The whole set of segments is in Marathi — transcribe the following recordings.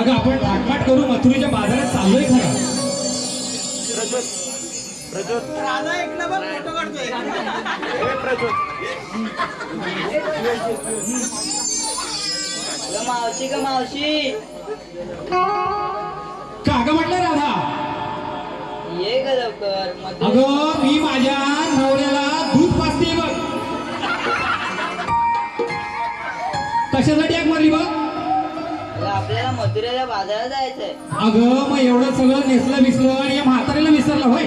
अगं आपण थाटमाट करू मथुरेच्या बाजारात चाललोय खरा. राधा ऐकलं बघ फोटो काढतोय. मावशी ग मावशी का अगं म्हटलं राधा? ये ग लवकर. अगं मी माझ्या नवऱ्याला दूध पाजते बघ. कशासाठी आग मारली बघ? आपल्याला मथुरेला बाजारात जायचंय. अगं मग एवढं सगळं नेसलं विसलं आणि या म्हातारीला विसरलं होय.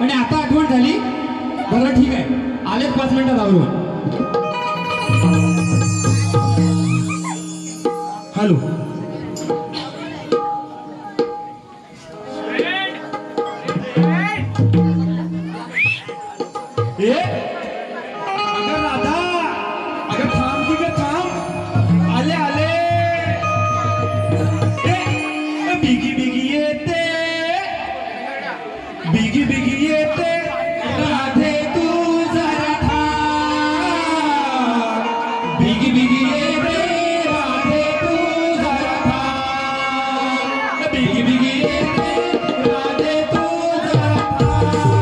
आणि आता आठवण झाली. बरं ठीक आहे, आलेच 5 मिनिटात आवरून. हॅलो. ए अगं राधा, अगं थांब की गं थांब. आले आले. ए बिगी बिगी येते, बिगी बिगी येते. राधे तू जरा थांब. बिगी बिगी येते, राधे तू जरा थांब. बिगी बिगी येते, राधे तू जरा थांब.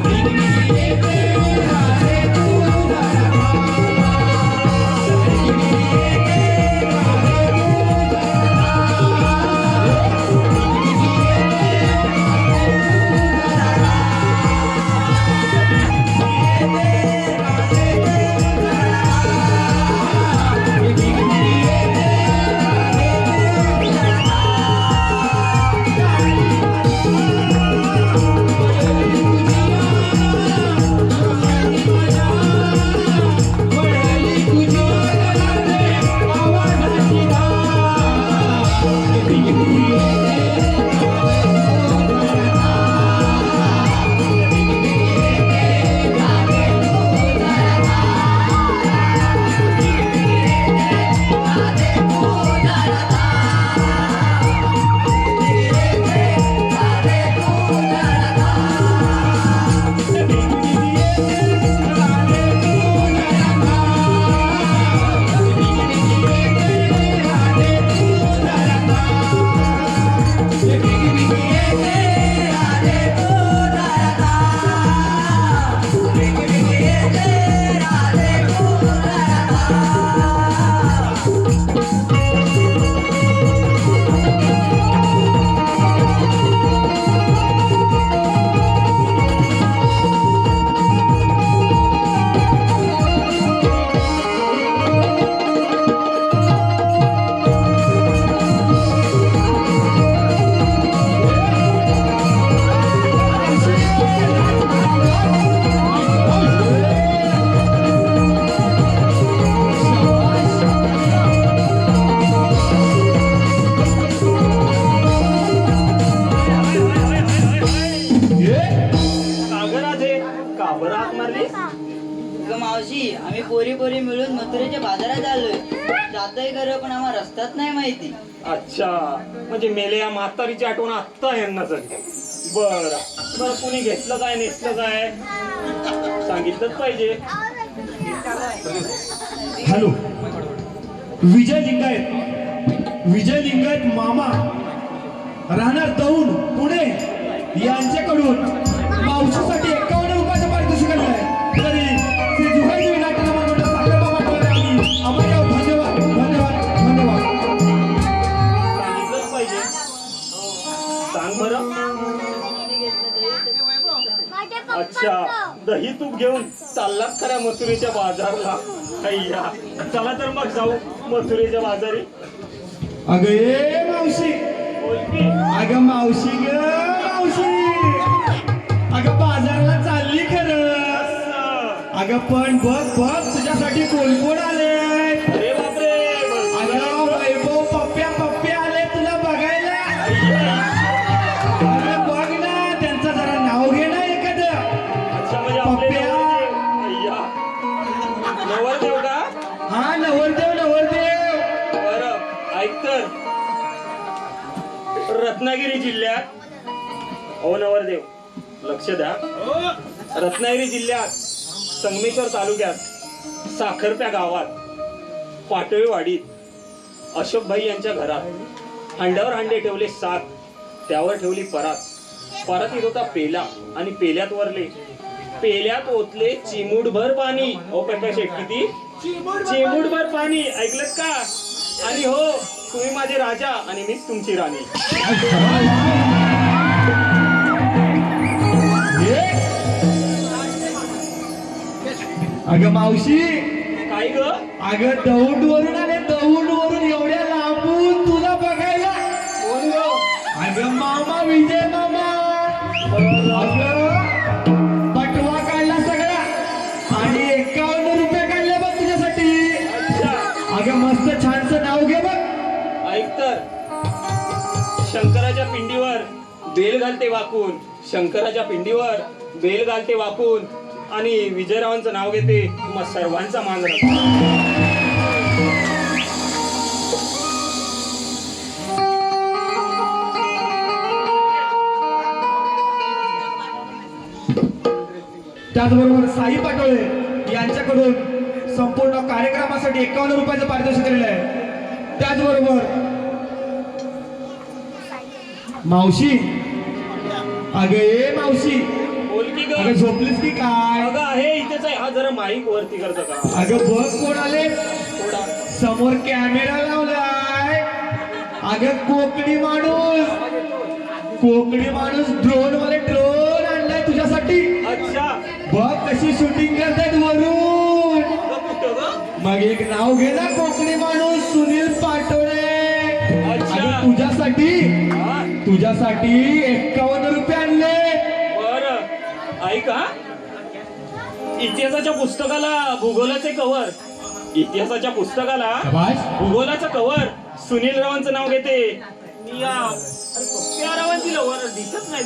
बिगी बिगी येते, राधे तू जरा थांब. बिगी बिगी येते, राधे तू ग मावशी आम्ही पोरी पोरी मिळून मथुरेच्या बाजारात आलोय. जातोय खरं पण आम्हाला रस्ताच नाही माहिती. अच्छा, म्हणजे मेल्या म्हातारीची आठवण आत्ता यांना झाली. बर बर, कुणी घेतलं काय नेसलं काय सांगितलंच पाहिजे. हॅलो. विजय लिंगायत, विजय लिंगायत मामा राहणार दौंड पुणे यांच्याकडून मावशीसाठी 51 रुपयाचं पारितोषिक आलेलं आहे. तरी श्री जुगाई विनायक मंडळ साखरबाबा टोळे आणि अमरराव, धन्यवाद धन्यवाद धन्यवाद. सांगितलंच पाहिजे. सांग बरं. अच्छा, दही तूप घेऊन चाललात खऱ्या मथुरेच्या बाजारला. अय्या, चला तर मग जाऊ मथुरेच्या बाजारी. अगं ए मावशी, बोल की. अगं मावशी ग मावशी, अगं बाजारला चालली खरं. अगं पण बघ बघ तुझ्यासाठी कोण कोण आले. अरे बापरे. अगं वैभव पप्प्या पप्प्या आले तुला बघायला. अरे बघ ना, त्यांचं जरा नाव घे ना एखादं. अच्छा, म्हणजे आपले पप्प्या. नवरदेव. अय्या, नवरदेव का? हा नवरदेव नवरदेव. बरं ऐक तर, रत्नागिरी जिल्ह्यात ओ नवरदेव लक्ष द्या. रत्नागिरी जिल्ह्यात संगमेश्वर तालुक्यात साखरप्या गावात पाटोळीवाडीत अशोकभाई यांच्या घरात हांड्यावर हांडे ठेवले 7, त्यावर ठेवली परात. परातीत होता पेला आणि पेल्यात वरले. पेल्यात ओतले चिमूटभर पाणी. ओ पेपा शेट किती? चिमूटभर पाणी. ऐकलत का? आणि हो, तुम्ही माझे राजा आणि मीच तुमची राणी. अगं मावशी, काय ग? अगं दौंड वरून आले, दौंड वरून एवढ्या लांबून तुला बघायला. कोण ग? अगं मामा, विजय मामा. अगं पटवा काढला सगळा आणि 51 रुपये काढले बघ तुझ्यासाठी. अच्छा. अगं मस्त छानसं नाव घे बघ. ऐक तर, शंकराच्या पिंडीवर बेल घालते वाकून. शंकराच्या पिंडीवर बेल घालते वाकून आणि विजयरावांचं नाव घेते. तुम्हा सर्वांचा मान राखतो. त्याचबरोबर साई पाटोळे यांच्याकडून संपूर्ण कार्यक्रमासाठी 51 रुपयाचं पारितोषिक दिलेलं आहे. त्याचबरोबर मावशी, अगं ए मावशी, बोल की ग. अगं झोपलीस की काय? अगं आहे इथेच आहे. हा जरा माईक वरती करतो का? अगं बघ कोण आले. थोडा समोर कॅमेरा लावलाय. अगं कोकणी माणूस ड्रोन वाले ड्रोन आणलाय तुझ्यासाठी. अच्छा. बघ कशी शूटिंग करतायत वरून. अगं कुठं ग? मग एक नाव घे ना, कोकणी माणूस सुनील पाटोळे. अच्छा. अगं तुझ्यासाठी हा, 51 रुपये आणले. बरं ऐक हा. इतिहासाच्या पुस्तकाला भूगोलाचे कव्हर. इतिहासाच्या पुस्तकाला भूगोलाचं कव्हर सुनील रावांचं नाव घेते. मी या अरे पप्प्या रावांची लवर दिसत नाही.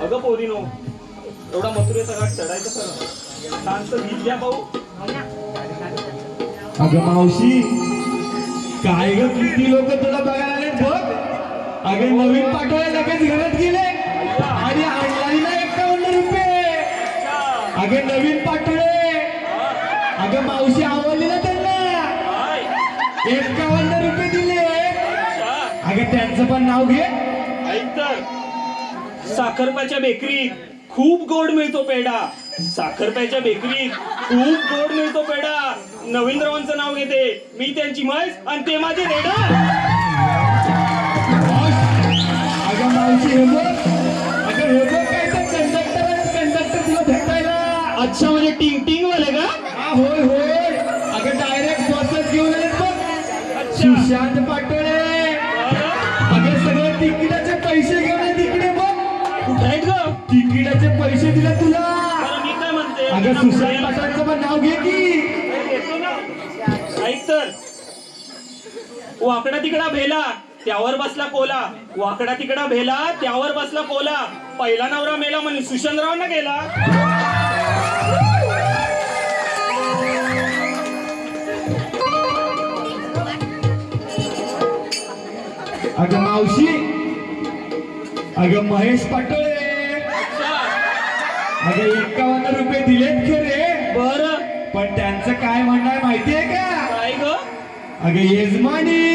अगं पोरीनो, एवढा मथुरेचा घाट चढायचं खरं. शांत विद्या भाऊ. अगं मावशी, काय ग किती लोक तुला बघायला आले बघ. अगं नवीन पाटोळे लगेच घरात गेले आणि आणलाही ना 51 रुपये. अगं नवीन पाटोळे. अगं मावशी आवडली ना त्यांना, 51 रुपये दिले. अगं त्यांचं पण नाव घे. ऐक तर, साखरप्याच्या बेकरीत खूप गोड मिळतो पेढा. साखरप्याच्या बेकरीत खूप गोड मिळतो पेढा. नवीन रावांचं नाव घेते. मी त्यांची म्हैस आणि ते माझे रेडा. अगं मावशी हे बघ. अगं हे बघ काय तर कंडक्टर तुला भेटायला. अच्छा, म्हणजे टिंग टिंग वाले का? हा होय होय. अगं डायरेक्ट बसच घेऊन आले बघ. सुशांत पाटोळे. अगं सगळे तिकिटाचे पैसे घेऊन आले तिकडे बघ. कुठे आहेत ग? तिकिटाचे पैसे दिले तुला. बरं, मी काय म्हणते, अगं सुशांत पाटोळेचं पण नाव घे की. घेतो ना. ऐक तर, वाकडा तिकडा भेला त्यावर बसला कोला. वाकडा तिकडा भेला त्यावर बसला कोला. पहिला नवरा मेला म्हणून सुशांतरावांना गेला. अगं मावशी, अगं महेश पाटोळे. अगं 51 रुपये दिलेत खरे, बर, पण त्यांचं काय म्हणणं आहे माहितीये का? काय ग? अगं यजमानी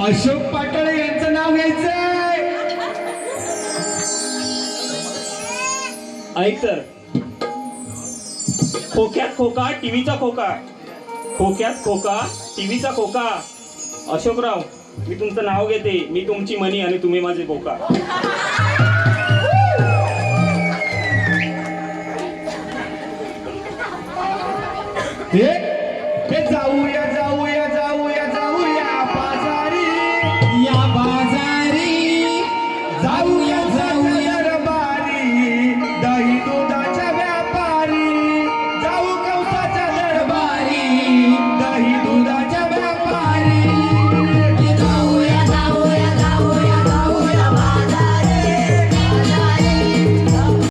अशोक पाटोळे यांचं नाव घ्यायचंय. ऐक तर, खोक्यात खोका टीव्हीचा खोका. खोक्यात खोका टीव्हीचा खोका. अशोकराव, मी तुमचं नाव घेते. मी तुमची मनी आणि तुम्ही माझे बोका. हे जाऊया जाऊया जाऊया जाऊया बाजारी. या बाजारी जाऊया जाऊया